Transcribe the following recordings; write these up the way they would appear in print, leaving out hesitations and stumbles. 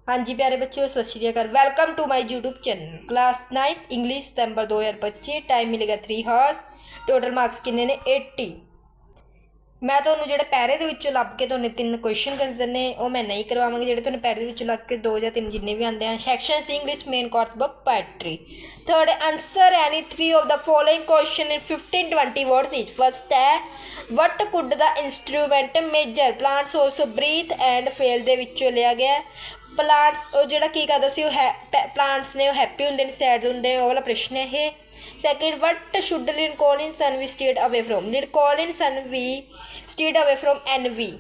हाँ जी प्यारे बच्चों, Sat Sri Akal. Welcome to my YouTube channel. Class 9 English सितंबर 2025। टाइम मिलेगा 3 हावर्स। टोटल मार्क्स किन्ने ने 80। मैं तो जो पैरे के लभ के तो 3 क्वेश्चन कंसर ने वो मैं नहीं करवावगी। जो पैरे के लग के 2 या 3 जिन्ने भी आते हैं। Section C English main course book poetry. Third, answer any 3 of the following question in 15-20 words each. First है, what could the instrument measure plants also breathe and feel दे विचों लिया गया। प्लांट्स जो की करता सी प्लांट्स ने हैप्पी होंगे सैड होंगे, वो वाला प्रश्न है ये। Second, what should Lincoln son we stayed away from. Lincoln son we stayed away from N V.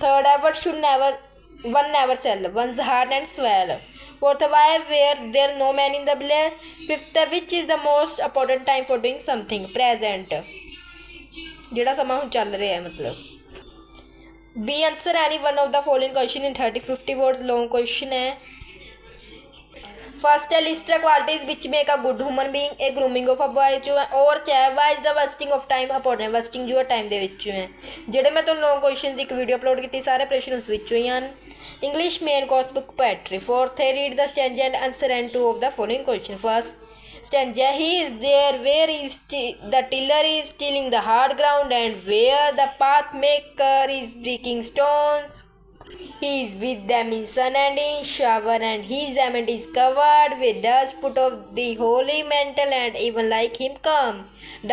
Third है, what should never one never sell one's heart and swell. Fourth, why were there no man in the village. Fifth, which is the most important time for doing something. Present, जोड़ा समा हुण चल रहा है मतलब। B, answer any one of the following question in 30-50 words long question है। First है, list the qualities which make a good human being. A grooming of a boy जो है। और चाहे why is the wasting of time important. Wasting जो है time के विचों है। जेडे मैं तुहानूं लॉन्ग क्वेश्चन की एक वीडियो अपलोड की सारे प्रश्न उस विचों ही हैं। English main course book poetry. Fourth है, read the stanza and answer and 2 of the following question. First stanza, he is there where the tiller is tilling the hard ground and where the path maker is breaking stones. He is with them in sun and in shower, and his garment is covered with dust. Put of the holy mantle and even like him come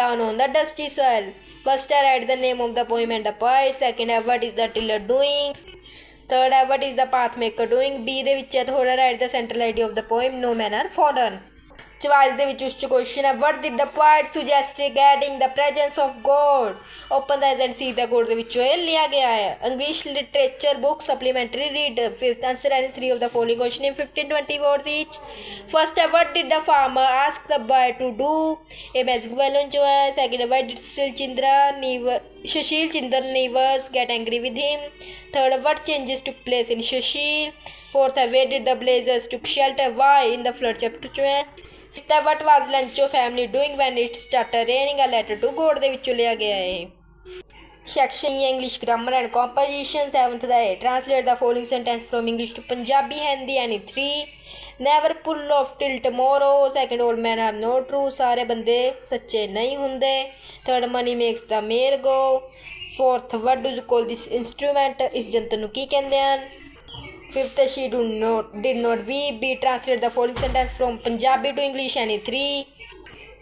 down on the dusty soil. First, I write the name of the poem and the poet. Second, what is the tiller doing? Third, what is the path maker doing? B ਦੇ ਵਿੱਚ ਹੈ ਥੋੜਾ write the central idea of the poem. No men are fallen. Choice दे विच उस question है, what did the poet suggest regarding the presence of God. Open the eyes and see the God दे विचों लिया गया है। English literature book supplementary read. Fifth, answer any 3 of the following question in 15-20 words each. First है, what did the farmer ask the boy to do. A magic balloon जो है। Second है, why did Sushil Chandra neighbours get angry with him. Third, what changes took place in Sushil. Fourth है, where did the blazers took shelter why in the flood chapter जो है। Fifth, what was Lencho family doing when it started raining a letter to God दे विचों लिया गया है। Section E English grammar and composition. Seventh the translate the following sentence from English to Punjabi Hindi any 3। Never pull off till tomorrow. Second, all man are not true, सारे बंदे सच्चे नहीं होंगे। Third, money makes the mare go. Fourth, what do you call this instrument, इस जंतर नूं की कहंदे हन। Fifth, she did not weep. B, translate the following sentence from Punjabi to English any 3।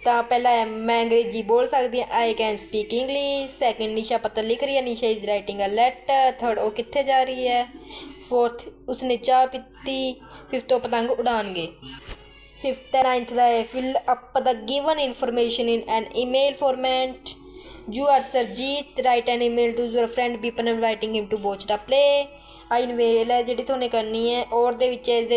तो पहला है, मैं अंग्रेजी बोल सकती हूँ, I can speak English. Second, Nisha पत्र लिख रही है, Nisha is writing a letter. Third, वो कित्थे जा रही है। फोर्थ, उसने चाह पीती। फिफ्थ, वो पतंग उड़ानगे। Fifth ninth the fill up the given information in an email format. You are Sarjeet, write an email to your friend Bipan inviting him to watch the play। आई ईमेल है जी थोड़े करनी है। और they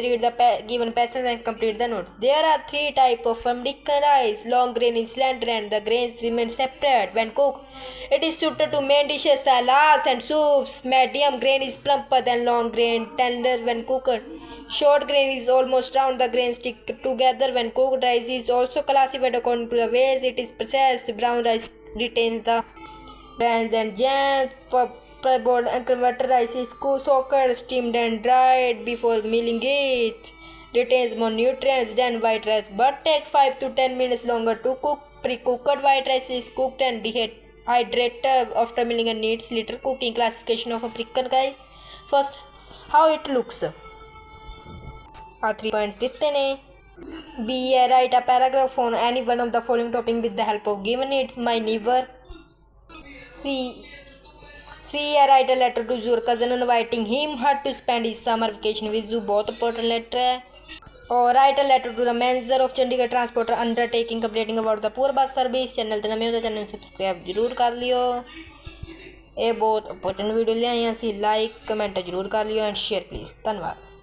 read the given passage and complete the notes. There are 3 type of American rice. Long grain is slender and the grains remain separate when cooked. It is suited to main dishes, salads and soups. Medium grain is plumper than long grain, tender when cooked. Short grain is almost round. The grains stick together when cooked. Rice is also classified according to the ways it is processed. Brown rice retains the grains and jam. Parboiled and converted rice is soaked, steamed and dried before milling it. Retains more nutrients than white rice but take 5 to 10 minutes longer to cook. Pre-cooked white rice is cooked and dehydrated after milling and needs little cooking. Classification of African guys. First, how it looks. 3 points दिते ने। B, write a paragraph on any one of the following topic with the help of given it's my neighbor। C, write a letter to your cousin inviting him her to spend his summer vacation with you। बहुत important letter है। और write a letter to the manager of Chandigarh Transporter undertaking complaining about the poor bus service। Channel ते नਵੇਂ हो तो channel subscribe जरूर कर लियो। ये बहुत इंपॉर्टेंट वीडियो ले आए हैं, लाइक कमेंट जरूर कर लियो एंड शेयर प्लीज़। धन्यवाद।